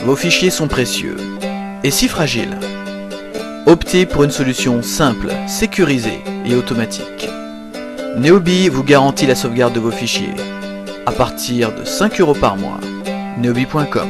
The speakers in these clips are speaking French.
vos fichiers sont précieux et si fragiles. Optez pour une solution simple, sécurisée et automatique. Neobi vous garantit la sauvegarde de vos fichiers à partir de 5 € par mois. Neobi.com.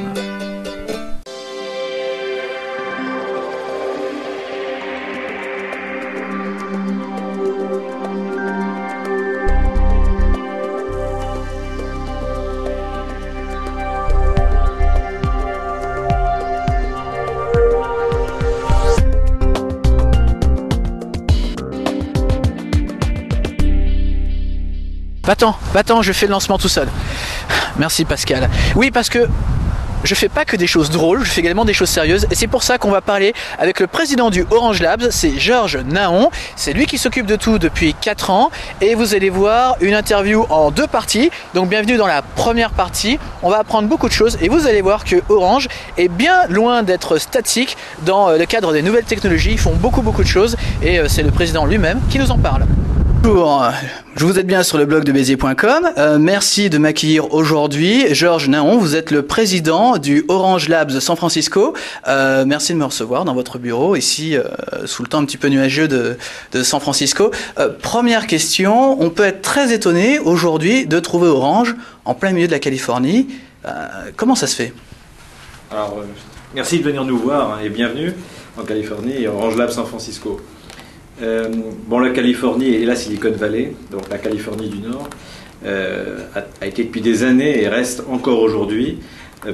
Va-t'en, je fais le lancement tout seul. Merci Pascal. Oui, parce que je fais pas que des choses drôles, je fais également des choses sérieuses et c'est pour ça qu'on va parler avec le président du Orange Labs, c'est Georges Naon. C'est lui qui s'occupe de tout depuis 4 ans et vous allez voir une interview en 2 parties. Donc bienvenue dans la première partie, on va apprendre beaucoup de choses et vous allez voir que Orange est bien loin d'être statique dans le cadre des nouvelles technologies. Ils font beaucoup de choses et c'est le président lui-même qui nous en parle. Bonjour, vous êtes bien sur le blog de Béziers.com. Merci de m'accueillir aujourd'hui. Georges Naon, vous êtes le président du Orange Labs San Francisco. Merci de me recevoir dans votre bureau ici, sous le temps un petit peu nuageux de San Francisco. Première question, on peut être très étonné aujourd'hui de trouver Orange en plein milieu de la Californie. Comment ça se fait? Alors, merci de venir nous voir et bienvenue en Californie et Orange Labs San Francisco. Bon, la Californie et la Silicon Valley, donc la Californie du Nord, a été depuis des années et reste encore aujourd'hui,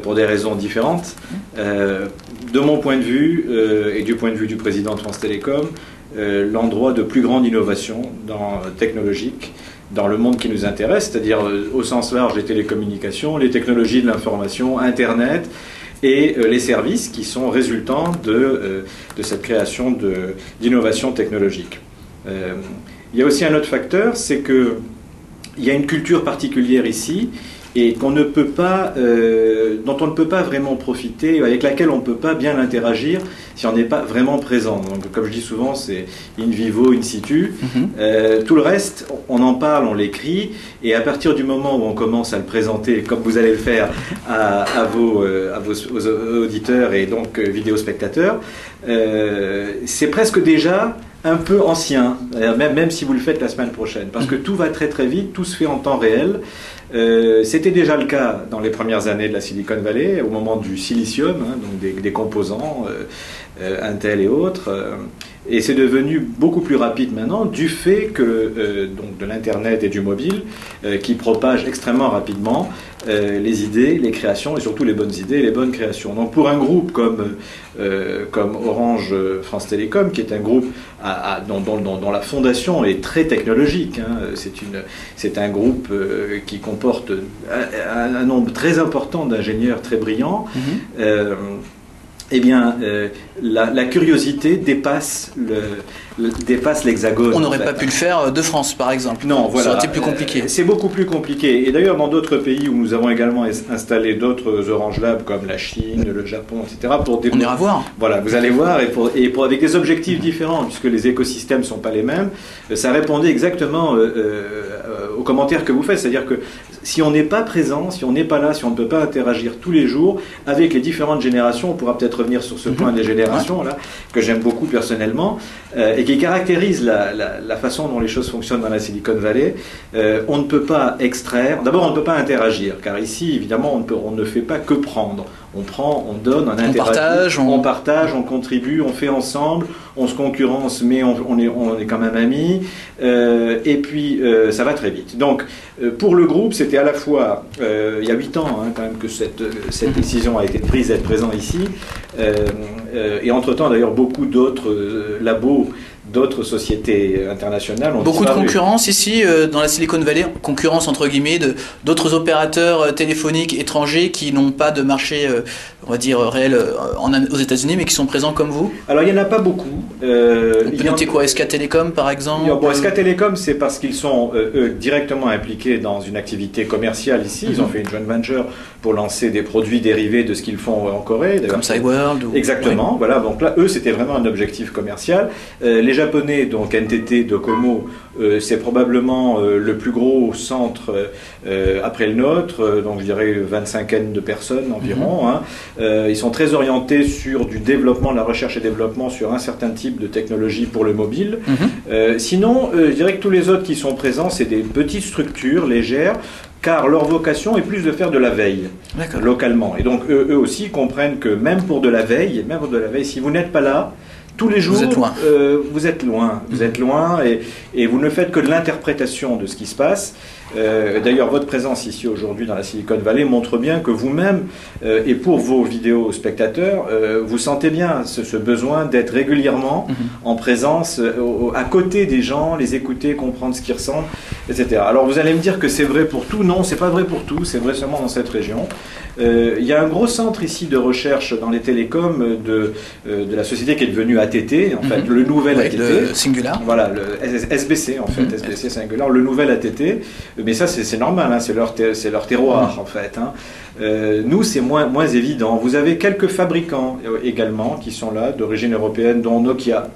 pour des raisons différentes. De mon point de vue et du point de vue du président de France Télécom, l'endroit de plus grande innovation technologique dans le monde qui nous intéresse, c'est-à-dire au sens large les télécommunications, les technologies de l'information, Internet, et les services qui sont résultants de cette création d'innovation technologique. Il y a aussi un autre facteur, c'est qu'il y a une culture particulière ici et dont on ne peut pas vraiment profiter, avec laquelle on ne peut pas bien interagir si on n'est pas vraiment présent. Donc, comme je dis souvent, c'est in vivo, in situ. Tout le reste, on en parle, on l'écrit, et à partir du moment où on commence à le présenter, comme vous allez le faire à vos auditeurs et donc vidéospectateurs, c'est presque déjà un peu ancien, même si vous le faites la semaine prochaine, parce que tout va très très vite, tout se fait en temps réel. C'était déjà le cas dans les premières années de la Silicon Valley, au moment du silicium, donc des composants, Intel et autres, et c'est devenu beaucoup plus rapide maintenant du fait donc de l'Internet et du mobile qui propagent extrêmement rapidement les idées, les créations et surtout les bonnes idées et les bonnes créations. Donc pour un groupe comme Orange France Télécom, qui est un groupe dont la fondation est très technologique, c'est un groupe qui comporte un nombre très important d'ingénieurs très brillants, eh bien, la curiosité dépasse l'hexagone. On n'aurait pas pu le faire de France, par exemple. Non, voilà. Ça aurait été plus compliqué. C'est beaucoup plus compliqué. Et d'ailleurs, dans d'autres pays où nous avons également installé d'autres Orange Labs, comme la Chine, le Japon, etc. On ira voir. Voilà, vous allez voir, avec des objectifs différents, puisque les écosystèmes ne sont pas les mêmes. Ça répondait exactement aux commentaires que vous faites. C'est-à-dire que si on n'est pas présent, si on n'est pas là, si on ne peut pas interagir tous les jours avec les différentes générations, on pourra peut-être revenir sur ce point des générations, là, que j'aime beaucoup personnellement, et qui caractérise la façon dont les choses fonctionnent dans la Silicon Valley. On ne peut pas extraire, d'abord on ne peut pas interagir, car ici, évidemment, on ne fait pas que prendre. On prend, on donne, on interagit, on partage, on contribue, on fait ensemble, on se concurrence, mais on est quand même amis, et puis ça va très vite. Donc, pour le groupe, c'était à la fois, il y a 8 ans quand même que cette décision a été prise d'être présent ici, et entre-temps d'ailleurs beaucoup d'autres labos, d'autres sociétés internationales ont beaucoup disparu. De concurrence ici dans la Silicon Valley, concurrence entre guillemets d'autres opérateurs téléphoniques étrangers qui n'ont pas de marché on va dire réel aux États-Unis mais qui sont présents comme vous. Alors il n'y en a pas beaucoup. On peut noter quoi, SK Telecom par exemple? Bon, SK Telecom, c'est parce qu'ils sont eux, directement impliqués dans une activité commerciale ici. Ils ont fait une joint venture pour lancer des produits dérivés de ce qu'ils font en Corée. Comme Cyworld. Exactement. Oui. Voilà. Donc là, eux, c'était vraiment un objectif commercial. Les Japonais, donc NTT Docomo, c'est probablement le plus gros centre après le nôtre, donc je dirais 25aine de personnes environ. Hein. Ils sont très orientés sur du développement, de la recherche et développement sur un certain type de technologie pour le mobile. Sinon, je dirais que tous les autres qui sont présents, c'est des petites structures légères, car leur vocation est plus de faire de la veille localement. Et donc eux aussi comprennent que même pour de la veille, si vous n'êtes pas là, tous les jours, vous êtes loin. Vous êtes loin et vous ne faites que de l'interprétation de ce qui se passe. D'ailleurs, votre présence ici aujourd'hui dans la Silicon Valley montre bien que vous-même, et pour vos vidéos spectateurs, vous sentez bien ce besoin d'être régulièrement en présence, à côté des gens, les écouter, comprendre ce qu'ils ressentent, etc. Alors vous allez me dire que c'est vrai pour tout. Non, c'est pas vrai pour tout, c'est vrai seulement dans cette région. Il y a un gros centre ici de recherche dans les télécoms de la société qui est devenue ATT, en fait, le nouvel ATT. Le Singular. Voilà, le SBC en fait, SBC Singular, le nouvel ATT. Mais ça, c'est normal, hein, c'est leur terroir en fait. Hein. Nous, c'est moins évident. Vous avez quelques fabricants également qui sont là, d'origine européenne, dont Nokia,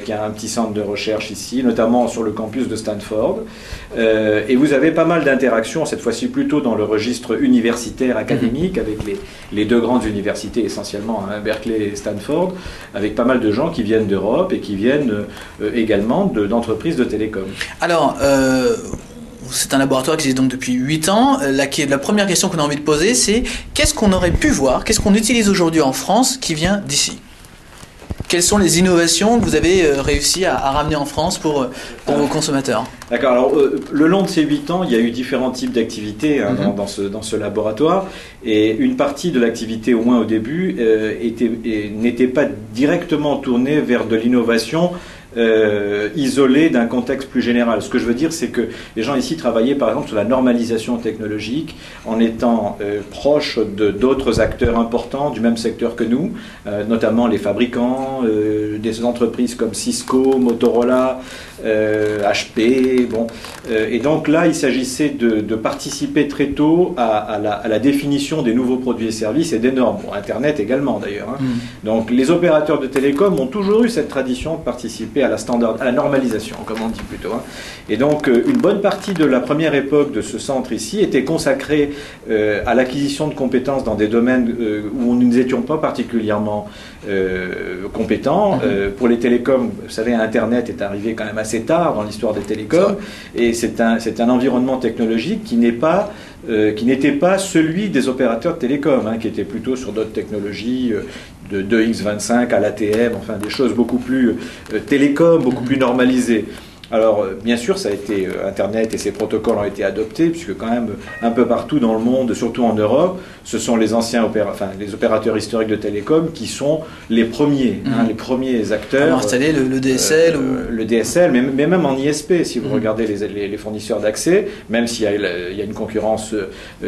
qui a un petit centre de recherche ici, notamment sur le campus de Stanford. Et vous avez pas mal d'interactions, cette fois-ci plutôt dans le registre universitaire académique, avec les deux grandes universités essentiellement, hein, Berkeley et Stanford, avec pas mal de gens qui viennent d'Europe et qui viennent également d'entreprises de télécom. Alors, c'est un laboratoire qui existe donc depuis 8 ans. La première question qu'on a envie de poser, c'est qu'est-ce qu'on aurait pu voir, qu'est-ce qu'on utilise aujourd'hui en France qui vient d'ici ? Quelles sont les innovations que vous avez réussi à ramener en France pour vos consommateurs ? D'accord, alors le long de ces 8 ans, il y a eu différents types d'activités hein, dans ce laboratoire, et une partie de l'activité, au moins au début, n'était pas directement tournée vers de l'innovation isolé d'un contexte plus général. Ce que je veux dire, c'est que les gens ici travaillaient par exemple sur la normalisation technologique en étant proches d'autres acteurs importants du même secteur que nous, notamment les fabricants, des entreprises comme Cisco, Motorola, HP. Bon. Et donc là, il s'agissait de participer très tôt à la définition des nouveaux produits et services et des normes. Bon, Internet également d'ailleurs. Hein. Donc les opérateurs de télécom ont toujours eu cette tradition de participer à la normalisation, comme on dit plutôt. Hein. Et donc, une bonne partie de la première époque de ce centre ici était consacrée à l'acquisition de compétences dans des domaines où nous n'étions pas particulièrement compétents. Pour les télécoms, vous savez, Internet est arrivé quand même assez tard dans l'histoire des télécoms, et c'est un environnement technologique qui n'était pas celui des opérateurs de télécoms, hein, qui était plutôt sur d'autres technologies, de 2x25 à l'ATM, enfin des choses beaucoup plus télécom, beaucoup plus normalisées. Alors, bien sûr, ça a été Internet et ses protocoles ont été adoptés, puisque quand même un peu partout dans le monde, surtout en Europe, ce sont les les opérateurs historiques de télécom qui sont les premiers, hein, les premiers acteurs. Pour installer le DSL le DSL, mais même en ISP, si vous regardez les fournisseurs d'accès, même s'il y a une concurrence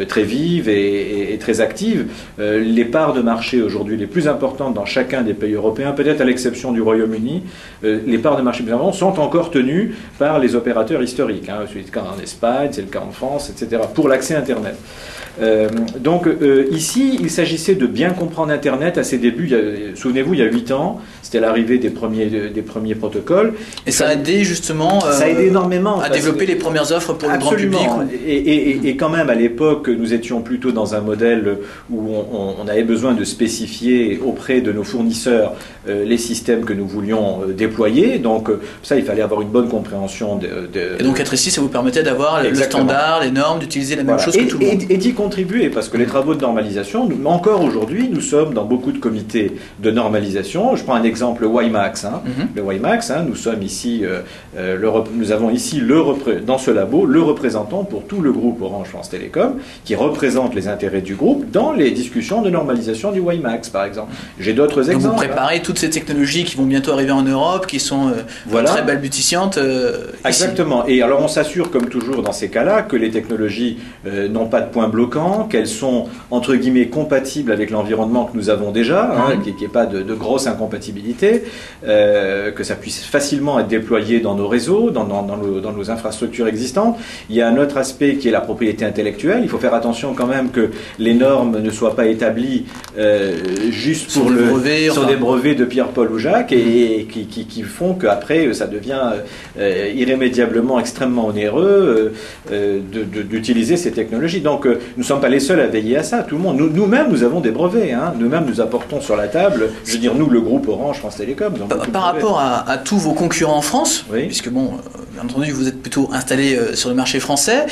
très vive et très active, les parts de marché aujourd'hui les plus importantes dans chacun des pays européens, peut-être à l'exception du Royaume-Uni, les parts de marché plus importantes sont encore tenues par les opérateurs historiques. Hein. C'est le cas en Espagne, c'est le cas en France, etc. pour l'accès Internet. Donc ici, il s'agissait de bien comprendre Internet à ses débuts. Souvenez-vous, il y a 8 ans, c'était l'arrivée des premiers protocoles. Et ça a aidé justement ça a aidé énormément à développer les premières offres pour le grand public. Et quand même, à l'époque, nous étions plutôt dans un modèle où on avait besoin de spécifier auprès de nos fournisseurs les systèmes que nous voulions déployer. Donc ça, il fallait avoir une bonne compréhension Et donc être ici, ça vous permettait d'avoir le standard, les normes, d'utiliser la même chose que tout le monde. Et d'y contribuer, parce que les travaux de normalisation, encore aujourd'hui, nous sommes dans beaucoup de comités de normalisation. Je prends un exemple, le WiMAX. Hein. Le WiMAX, hein, nous sommes ici, nous avons ici dans ce labo le représentant pour tout le groupe Orange France Télécom, qui représente les intérêts du groupe dans les discussions de normalisation du WiMAX, par exemple. J'ai d'autres exemples. Donc vous préparez toutes ces technologies qui vont bientôt arriver en Europe, qui sont très balbutiantes. Exactement. Et alors on s'assure, comme toujours dans ces cas-là, que les technologies n'ont pas de points bloquants, qu'elles sont entre guillemets compatibles avec l'environnement que nous avons déjà, hein, qu'il n'y ait pas de grosse incompatibilité. interopérabilité, que ça puisse facilement être déployé dans nos réseaux, dans nos infrastructures existantes. Il y a un autre aspect qui est la propriété intellectuelle. Il faut faire attention quand même que les normes ne soient pas établies juste pour sur des brevets de Pierre-Paul ou Jacques et qui font qu'après ça devient irrémédiablement extrêmement onéreux d'utiliser ces technologies. Donc nous ne sommes pas les seuls à veiller à ça. Tout le monde, nous-mêmes, nous avons des brevets. Hein. Nous-mêmes, nous apportons sur la table, je veux dire, nous, le groupe Orange, France Télécom. Par rapport à tous vos concurrents en France, oui. Puisque bon, bien entendu, vous êtes plutôt installé sur le marché français,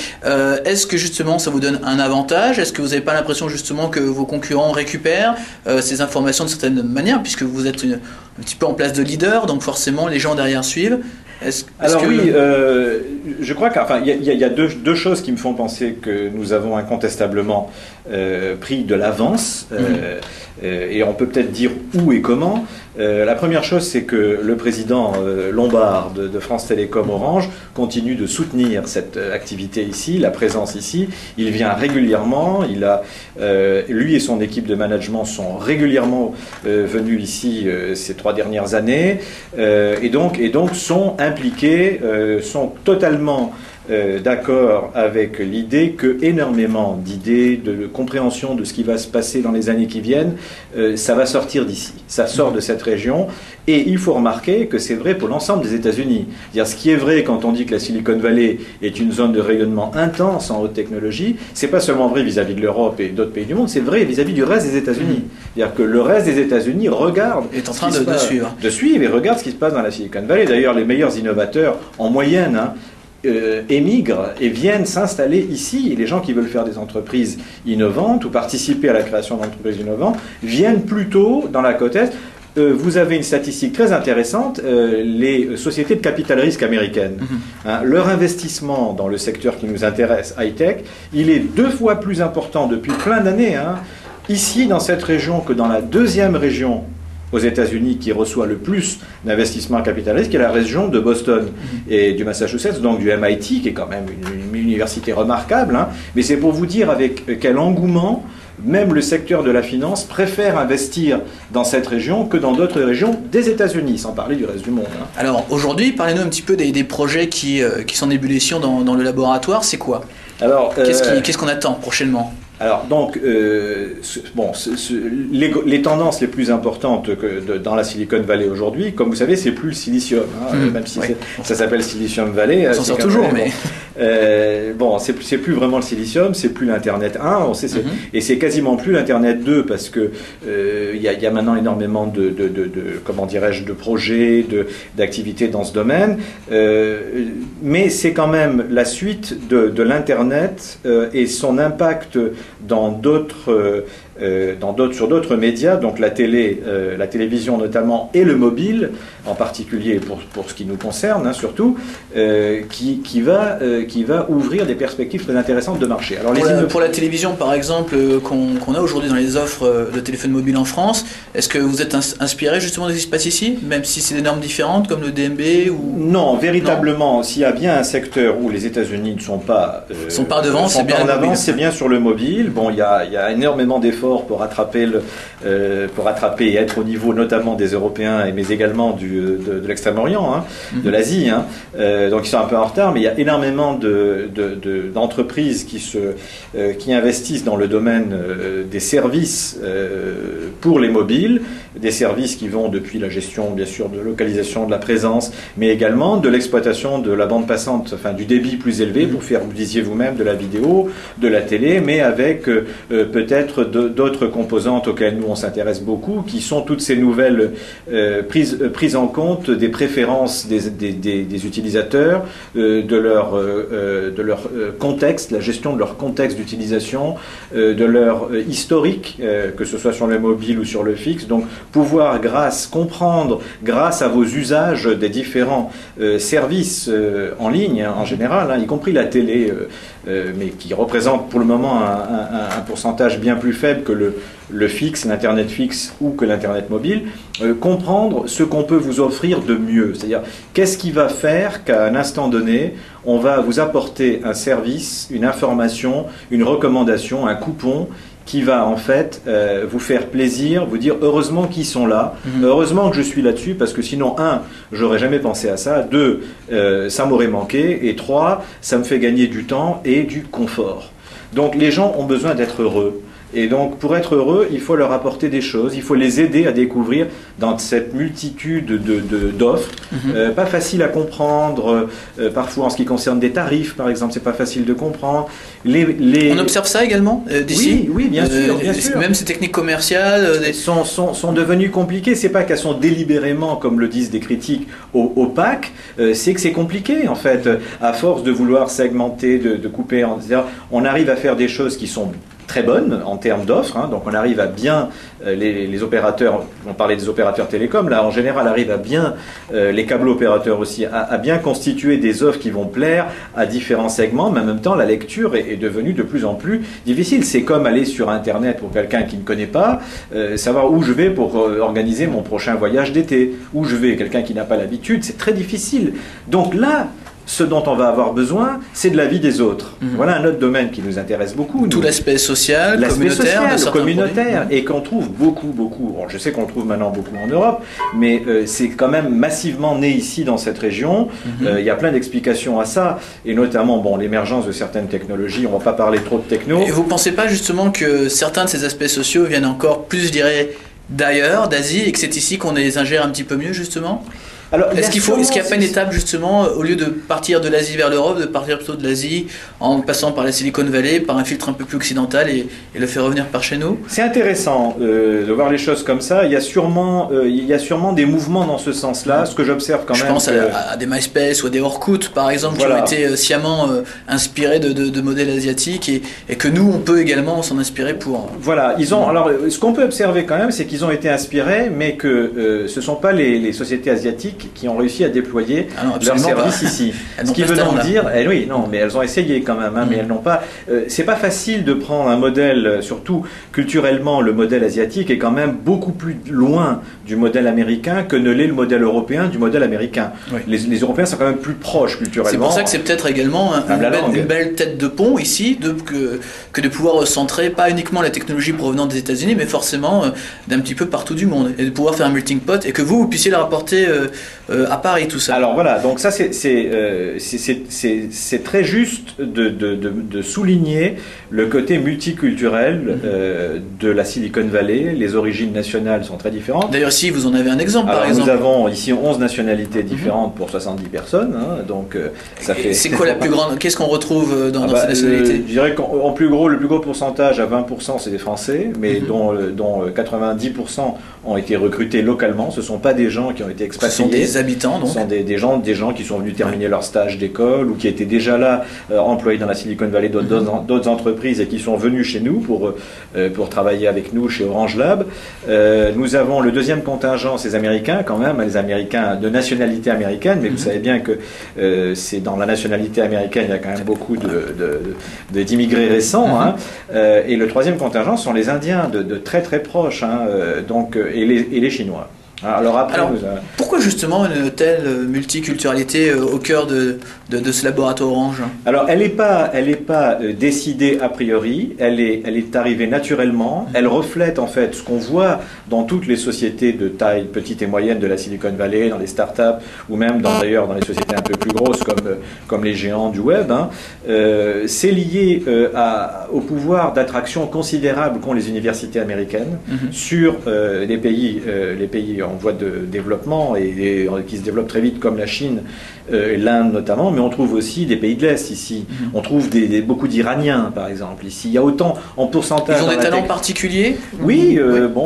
est-ce que justement ça vous donne un avantage? Est-ce que vous n'avez pas l'impression justement que vos concurrents récupèrent ces informations de certaine manière, puisque vous êtes un petit peu en place de leader, donc forcément les gens derrière suivent? Oui, je crois qu'il y a deux choses qui me font penser que nous avons incontestablement pris de l'avance, et on peut peut-être dire où et comment. La première chose, c'est que le président Lombard de France Télécom Orange continue de soutenir cette activité ici, la présence ici. Il vient régulièrement, lui et son équipe de management sont régulièrement venus ici ces 3 dernières années, et donc sont impliqués, sont totalement d'accord avec l'idée que énormément d'idées, de compréhension de ce qui va se passer dans les années qui viennent, ça va sortir d'ici, ça sort de cette région, et il faut remarquer que c'est vrai pour l'ensemble des États-Unis. Ce qui est vrai quand on dit que la Silicon Valley est une zone de rayonnement intense en haute technologie, c'est pas seulement vrai vis-à-vis de l'Europe et d'autres pays du monde, c'est vrai vis-à-vis du reste des États-Unis. C'est-à-dire que le reste des États-Unis regarde, est en train de suivre et regarde ce qui se passe dans la Silicon Valley. D'ailleurs, les meilleurs innovateurs en moyenne, émigrent et viennent s'installer ici. Et les gens qui veulent faire des entreprises innovantes ou participer à la création d'entreprises innovantes viennent plutôt dans la côte Est. Vous avez une statistique très intéressante, les sociétés de capital risque américaines, leur investissement dans le secteur qui nous intéresse, high-tech, il est 2 fois plus important depuis plein d'années, ici dans cette région que dans la deuxième région aux États-Unis qui reçoit le plus d'investissements capital risque, qui est la région de Boston et du Massachusetts, donc du MIT, qui est quand même une université remarquable. Mais c'est pour vous dire avec quel engouement même le secteur de la finance préfère investir dans cette région que dans d'autres régions des États-Unis, sans parler du reste du monde. Alors aujourd'hui, parlez-nous un petit peu des projets qui sont en ébullition dans le laboratoire. C'est quoi? Qu'est-ce qu'on attend prochainement? Alors donc, les tendances les plus importantes dans la Silicon Valley aujourd'hui, comme vous savez, c'est plus le silicium, même si ça s'appelle Silicium Valley. On s'en sort toujours, mais... c'est plus vraiment le silicium, c'est plus l'Internet 1, on sait, et c'est quasiment plus l'Internet 2, parce que il y a maintenant énormément comment dirais-je, de projets, d'activités dans ce domaine, mais c'est quand même la suite de l'Internet et son impact sur d'autres médias, donc la télévision notamment, et le mobile en particulier pour ce qui nous concerne, surtout, qui va ouvrir des perspectives très intéressantes de marché. Alors, pour la télévision, par exemple, qu'on a aujourd'hui dans les offres de téléphone mobile en France, est-ce que vous êtes inspiré justement de ce qui se passe ici, même si c'est des normes différentes comme le DMB ou... Non, véritablement, s'il y a bien un secteur où les États-Unis ne sont pas devant, c'est bien en avance, c'est bien sur le mobile. Bon, il y a énormément d'efforts pour rattraper et être au niveau notamment des Européens, mais également de l'Extrême-Orient, de l'Asie. Donc ils sont un peu en retard, mais il y a énormément d'entreprises qui investissent dans le domaine des services pour les mobiles, des services qui vont depuis la gestion, bien sûr, de localisation de la présence, mais également de l'exploitation de la bande passante, enfin du débit plus élevé pour faire, vous disiez vous-même, de la vidéo, de la télé, mais avec peut-être d'autres composantes auxquelles nous on s'intéresse beaucoup, qui sont toutes ces nouvelles prises en compte des préférences des utilisateurs, de leur contexte, la gestion de leur contexte d'utilisation, de leur historique, que ce soit sur le mobile ou sur le fixe. Donc pouvoir comprendre grâce à vos usages des différents services en ligne, en général, y compris la télé, mais qui représente pour le moment un pourcentage bien plus faible que le fixe, l'Internet fixe ou que l'Internet mobile, comprendre ce qu'on peut vous offrir de mieux. C'est-à-dire, qu'est-ce qui va faire qu'à un instant donné, on va vous apporter un service, une information, une recommandation, un coupon qui va en fait vous faire plaisir, vous dire heureusement qu'ils sont là, heureusement que je suis là-dessus, parce que sinon, un, j'aurais jamais pensé à ça, deux, ça m'aurait manqué, et trois, ça me fait gagner du temps et du confort. Donc les gens ont besoin d'être heureux. Et donc, pour être heureux, il faut leur apporter des choses, il faut les aider à découvrir dans cette multitude d'offres, pas facile à comprendre, parfois en ce qui concerne des tarifs, par exemple, c'est pas facile de comprendre. On observe ça également d'ici. Oui, bien sûr, bien sûr. Même ces techniques commerciales sont devenues compliquées. C'est pas qu'elles sont délibérément, comme le disent des critiques, opaques, c'est que c'est compliqué, en fait. À force de vouloir segmenter, de couper, on arrive à faire des choses qui sont très bonne en termes d'offres, hein. Donc on arrive à bien, les opérateurs, on parlait des opérateurs télécoms, là en général arrivent à bien, les câbles opérateurs aussi, à bien constituer des offres qui vont plaire à différents segments, mais en même temps la lecture est devenue de plus en plus difficile. C'est comme aller sur Internet pour quelqu'un qui ne connaît pas, savoir où je vais pour organiser mon prochain voyage d'été, où je vais, quelqu'un qui n'a pas l'habitude, c'est très difficile. Donc là, ce dont on va avoir besoin, c'est de la vie des autres. Voilà un autre domaine qui nous intéresse beaucoup. Tout l'aspect social, communautaire, et qu'on trouve beaucoup. Bon, je sais qu'on le trouve maintenant beaucoup en Europe, mais c'est quand même massivement né ici dans cette région. Il y a plein d'explications à ça, et notamment l'émergence de certaines technologies. On ne va pas parler trop de techno. Et vous ne pensez pas justement que certains de ces aspects sociaux viennent encore plus, je dirais, d'ailleurs, d'Asie, et que c'est ici qu'on les ingère un petit peu mieux justement ? Alors, est-ce qu'il n'y a pas une étape justement, au lieu de partir de l'Asie vers l'Europe, de partir plutôt de l'Asie en passant par la Silicon Valley, par un filtre un peu plus occidental et le faire revenir par chez nous? C'est intéressant de voir les choses comme ça. Il y a sûrement des mouvements dans ce sens-là, ce que j'observe quand même. Je pense à des MySpace ou à des Orkut par exemple, qui ont été sciemment inspirés de modèles asiatiques et que nous on peut également s'en inspirer pour... Voilà, alors ce qu'on peut observer quand même, c'est qu'ils ont été inspirés, mais que ce ne sont pas les sociétés asiatiques qui ont réussi à déployer leur service ici. Ce qui veut donc dire, oui, non, mais elles ont essayé quand même, mais elles n'ont pas. C'est pas facile de prendre un modèle, surtout culturellement, le modèle asiatique est quand même beaucoup plus loin du modèle américain que ne l'est le modèle européen du modèle américain. Oui. Les Européens sont quand même plus proches culturellement. C'est pour ça que c'est peut-être également une belle tête de pont ici, que de pouvoir centrer pas uniquement la technologie provenant des États-Unis, mais forcément d'un petit peu partout du monde, et de pouvoir faire un melting pot et que vous puissiez la rapporter à Paris, tout ça. Alors voilà, donc ça c'est très juste de souligner le côté multiculturel de la Silicon Valley. Les origines nationales sont très différentes. D'ailleurs ici vous en avez un exemple. Alors, par exemple. Nous avons ici 11 nationalités différentes pour 70 personnes, hein, donc ça fait... C'est quoi la plus grande... Qu'est-ce qu'on retrouve dans ces nationalités? Je dirais que le plus gros pourcentage, à 20%, c'est des Français, mais dont 90% ont été recrutés localement. Ce ne sont pas des gens qui ont été expatriés. Ce sont des habitants, donc. Ce sont des gens qui sont venus terminer leur stage d'école ou qui étaient déjà là, employés dans la Silicon Valley d'autres entreprises et qui sont venus chez nous pour travailler avec nous chez Orange Lab. Nous avons le deuxième contingent, ces Américains quand même, les Américains de nationalité américaine, mais vous savez bien que c'est dans la nationalité américaine, il y a quand même beaucoup d'immigrés récents. Hein. Et le troisième contingent sont les Indiens de très très proches, hein, et les Chinois. Alors, pourquoi justement une telle multiculturalité au cœur de ce laboratoire Orange? Alors, elle n'est pas décidée a priori, elle est arrivée naturellement, elle reflète en fait ce qu'on voit dans toutes les sociétés de taille petite et moyenne de la Silicon Valley, dans les startups, ou même d'ailleurs dans les sociétés un peu plus grosses comme les géants du web. Hein. C'est lié au pouvoir d'attraction considérable qu'ont les universités américaines sur les pays en voie de développement et qui se développent très vite comme la Chine, l'Inde notamment, mais on trouve aussi des pays de l'Est ici. On trouve beaucoup d'Iraniens par exemple ici. Il y a autant en pourcentage. Ils ont des talents particuliers? Oui,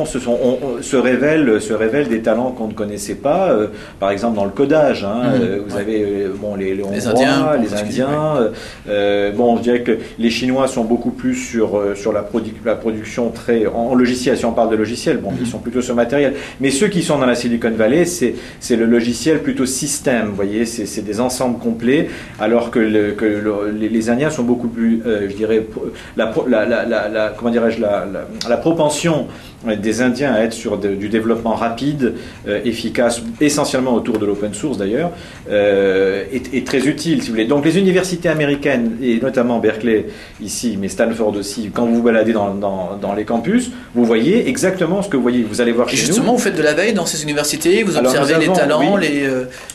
se révèlent des talents qu'on ne connaissait pas. Par exemple dans le codage, hein, vous avez les Hongrois, les Indiens. Je dirais que les Chinois sont beaucoup plus sur la production très en logiciel. Si on parle de logiciel, ils sont plutôt sur matériel. Mais ceux qui sont dans la Silicon Valley, c'est le logiciel plutôt système, vous voyez, c'est des ensembles complets, alors que les Indiens sont beaucoup plus, je dirais, comment dirais-je, la propension des Indiens à être sur du développement rapide, efficace, essentiellement autour de l'open source d'ailleurs, est très utile, si vous voulez. Donc les universités américaines, et notamment Berkeley ici, mais Stanford aussi, quand vous vous baladez dans les campus, vous voyez exactement ce que vous voyez. Vous allez voir chez nous. Justement, vous faites de la veille dans ces universités, vous observez les talents, oui,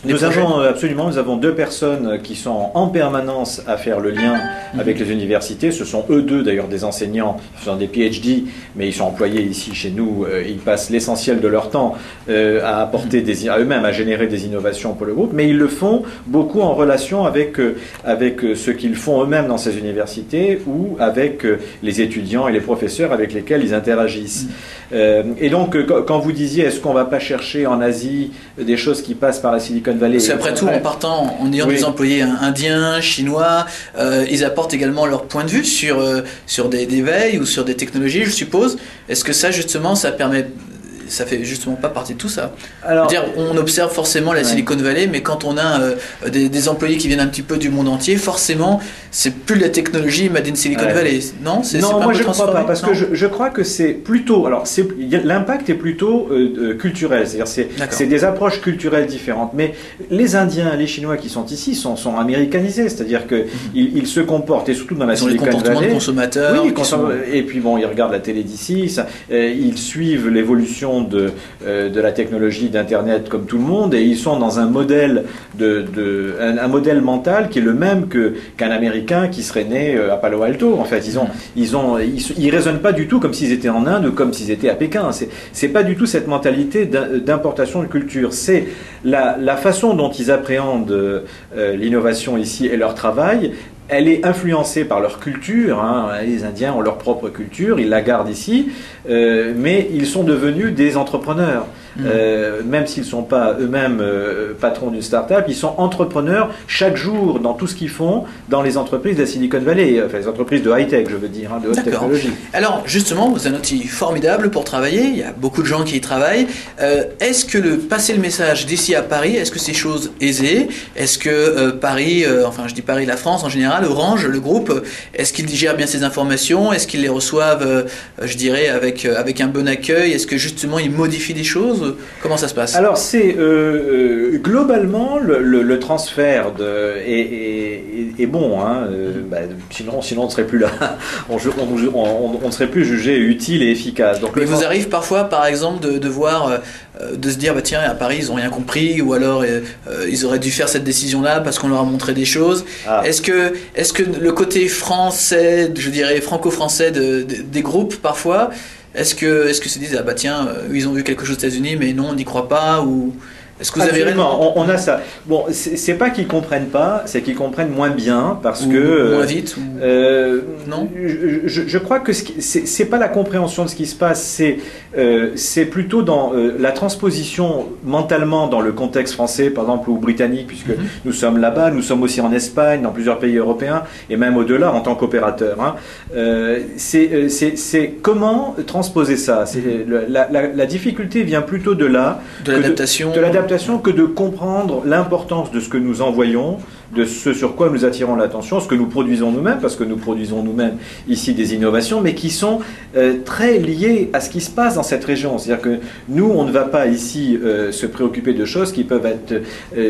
les projets. Nous avons 2 personnes qui sont en permanence à faire le lien avec les universités. Ce sont eux 2 d'ailleurs des enseignants, ils sont des PhD, mais ils sont employés ici chez nous. Ils passent l'essentiel de leur temps à apporter à eux-mêmes, à générer des innovations pour le groupe, mais ils le font beaucoup en relation avec ce qu'ils font eux-mêmes dans ces universités ou avec les étudiants et les professeurs avec lesquels ils interagissent. Et donc, quand vous disiez, est-ce qu'on ne va pas chercher en Asie des choses qui passent par la Silicon Valley? Parce qu'après tout, en partant, en ayant des employés indiens, chinois, ils apportent également leur point de vue sur des veilles ou sur des technologies, je suppose. Est-ce que ça, justement, ça fait justement pas partie de tout ça? Alors, je veux dire, on observe forcément la Silicon Valley, mais quand on a des employés qui viennent un petit peu du monde entier, forcément, c'est plus la technologie made in Silicon Valley. Non, non, moi je ne crois pas, parce que je crois que c'est plutôt... Alors, l'impact est plutôt culturel, c'est-à-dire c'est des approches culturelles différentes. Mais les Indiens, les Chinois qui sont ici sont américanisés, c'est-à-dire qu'ils se comportent, et surtout dans la Silicon Valley... Ils ont les comportements de consommateurs. Oui, et puis bon, ils regardent la télé d'ici, ils suivent l'évolution de la technologie d'Internet comme tout le monde, et ils sont dans un modèle un modèle mental qui est le même qu'un Américain qui serait né à Palo Alto. En fait, ils raisonnent pas du tout comme s'ils étaient en Inde ou comme s'ils étaient à Pékin. C'est pas du tout cette mentalité d'importation de culture. C'est la façon dont ils appréhendent l'innovation ici et leur travail. Elle est influencée par leur culture, hein. Les Indiens ont leur propre culture, ils la gardent ici, mais ils sont devenus des entrepreneurs. Même s'ils ne sont pas eux-mêmes patrons d'une start-up, ils sont entrepreneurs chaque jour dans tout ce qu'ils font dans les entreprises de la Silicon Valley, enfin les entreprises de high-tech, je veux dire, hein, de haute technologie. Alors justement, vous avez un outil formidable pour travailler, il y a beaucoup de gens qui y travaillent. Est-ce que passer le message d'ici à Paris, est-ce que c'est chose aisée? Est-ce que Paris, enfin je dis Paris, la France en général, Orange, le groupe, est-ce qu'ils gèrent bien ces informations? Est-ce qu'ils les reçoivent, je dirais, avec un bon accueil? Est-ce que justement ils modifient des choses? Comment ça se passe? Alors c'est globalement le transfert est bon, hein. Sinon on ne serait plus là, on ne serait plus jugé utile et efficace. Donc, mais vous arrive parfois, par exemple, de voir, de se dire bah tiens, à Paris ils n'ont rien compris, ou alors ils auraient dû faire cette décision-là parce qu'on leur a montré des choses. Est-ce que le côté français, je dirais franco-français des groupes parfois, est-ce que se disent ah bah tiens, ils ont vu quelque chose aux États-Unis mais non on n'y croit pas, ou est-ce que vous avez raison? On a ça. Bon, c'est pas qu'ils comprennent pas, c'est qu'ils comprennent moins bien parce que moins vite. Non. Je crois que c'est pas la compréhension de ce qui se passe, c'est plutôt dans la transposition mentalement dans le contexte français, par exemple, ou britannique, puisque nous sommes là-bas, nous sommes aussi en Espagne, dans plusieurs pays européens et même au-delà en tant qu'opérateurs. Hein. C'est comment transposer ça. La difficulté vient plutôt de là, de l'adaptation. Que de comprendre l'importance de ce que nous envoyons, de ce sur quoi nous attirons l'attention, ce que nous produisons nous-mêmes, parce que nous produisons nous-mêmes ici des innovations, mais qui sont très liées à ce qui se passe dans cette région. C'est-à-dire que nous, on ne va pas ici se préoccuper de choses qui peuvent être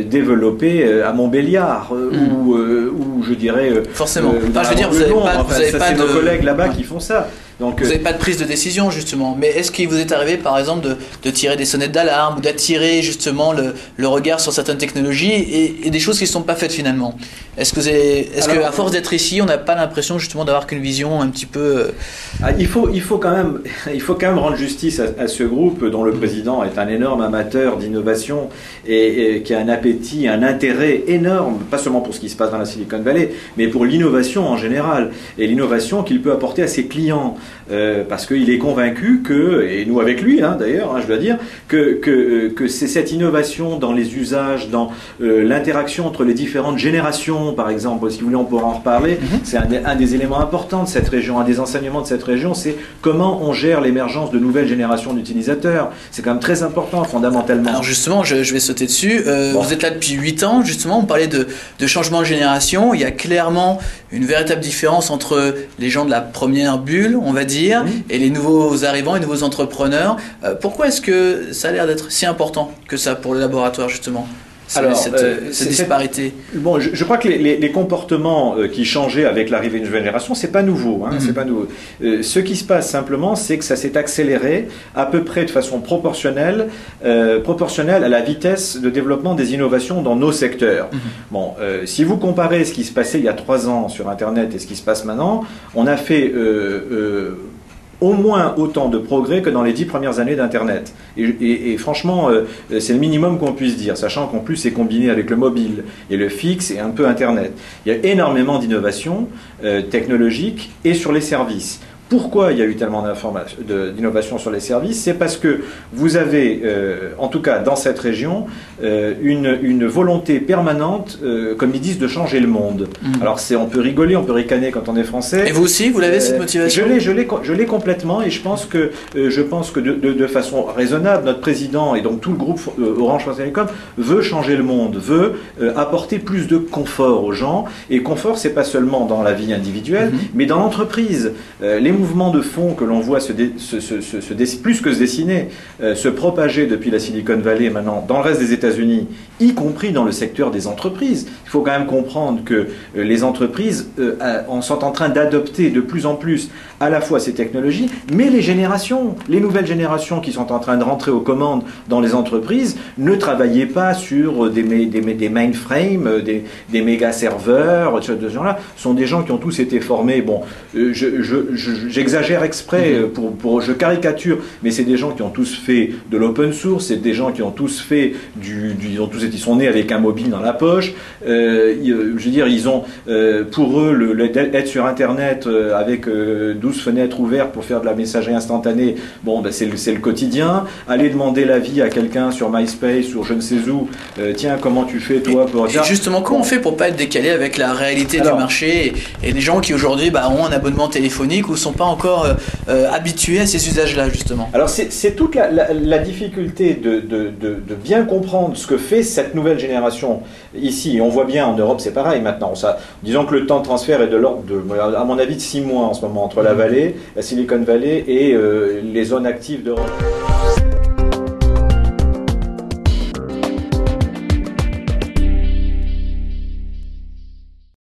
développées à Montbéliard ou je dirais... Forcément. Je veux dire, vous n'avez pas nos collègues là-bas qui font ça. Donc, vous n'avez pas de prise de décision justement, mais est-ce qu'il vous est arrivé par exemple de tirer des sonnettes d'alarme ou d'attirer justement le regard sur certaines technologies et des choses qui ne sont pas faites finalement? Est-ce qu'à force d'être ici, on n'a pas l'impression justement d'avoir qu'une vision un petit peu... Il faut quand même rendre justice à ce groupe dont le président est un énorme amateur d'innovation et qui a un appétit, un intérêt énorme, pas seulement pour ce qui se passe dans la Silicon Valley, mais pour l'innovation en général et l'innovation qu'il peut apporter à ses clients. parce qu'il est convaincu que, et nous avec lui d'ailleurs, je dois dire, que c'est cette innovation dans les usages, dans l'interaction entre les différentes générations, par exemple, si vous voulez on pourra en reparler, c'est un des éléments importants de cette région, un des enseignements de cette région, c'est comment on gère l'émergence de nouvelles générations d'utilisateurs. C'est quand même très important, fondamentalement. Alors justement, je vais sauter dessus. Vous êtes là depuis 8 ans, justement, on parlait de changement de génération. Il y a clairement une véritable différence entre les gens de la première bulle, on va dire, et les nouveaux arrivants, les nouveaux entrepreneurs. Pourquoi est-ce que ça a l'air d'être si important que ça pour le laboratoire, justement ? Alors, cette disparité. Bon, je crois que les comportements qui changeaient avec l'arrivée d'une génération, c'est pas nouveau. C'est pas nouveau. Ce qui se passe simplement, c'est que ça s'est accéléré à peu près de façon proportionnelle à la vitesse de développement des innovations dans nos secteurs. Bon, si vous comparez ce qui se passait il y a 3 ans sur Internet et ce qui se passe maintenant, on a fait au moins autant de progrès que dans les 10 premières années d'Internet. Et franchement, c'est le minimum qu'on puisse dire, sachant qu'en plus c'est combiné avec le mobile et le fixe et un peu Internet. Il y a énormément d'innovations technologiques et sur les services. Pourquoi il y a eu tellement d'innovation sur les services? C'est parce que vous avez, en tout cas dans cette région, une volonté permanente, comme ils disent, de changer le monde. Alors on peut rigoler, on peut ricaner quand on est français. Et vous aussi, vous l'avez cette motivation? Je l'ai complètement, et je pense que de façon raisonnable, notre président et donc tout le groupe Orange France Télécom veut changer le monde, veut apporter plus de confort aux gens. Et confort, c'est pas seulement dans la vie individuelle, mais dans l'entreprise. Les mouvements de fond que l'on voit plus que se dessiner, se propager depuis la Silicon Valley maintenant dans le reste des États-Unis, y compris dans le secteur des entreprises. Il faut quand même comprendre que les entreprises sont en train d'adopter de plus en plus à la fois ces technologies, mais les nouvelles générations qui sont en train de rentrer aux commandes dans les entreprises ne travaillaient pas sur des mainframes, des méga serveurs, ce genre-là. Ce sont des gens qui ont tous été formés. Bon, j'exagère exprès, je caricature, mais c'est des gens qui ont tous fait de l'open source, c'est des gens qui ont tous fait ils sont nés avec un mobile dans la poche. Je veux dire, ils ont, pour eux, être sur Internet avec 12 fenêtres ouvertes pour faire de la messagerie instantanée, bon, ben, c'est le quotidien. Aller demander l'avis à quelqu'un sur MySpace ou je ne sais où, tiens, comment tu fais toi pour... Et justement, comment on fait pour pas être décalé avec la réalité du marché et les gens qui aujourd'hui ont un abonnement téléphonique ou ne sont pas encore habitués à ces usages-là, justement? Alors c'est toute la difficulté de bien comprendre ce que fait cette nouvelle génération ici. Et on voit bien en Europe, c'est pareil maintenant. Disons que le temps de transfert est de l'ordre, à mon avis, de 6 mois en ce moment entre la vallée, la Silicon Valley et les zones actives d'Europe.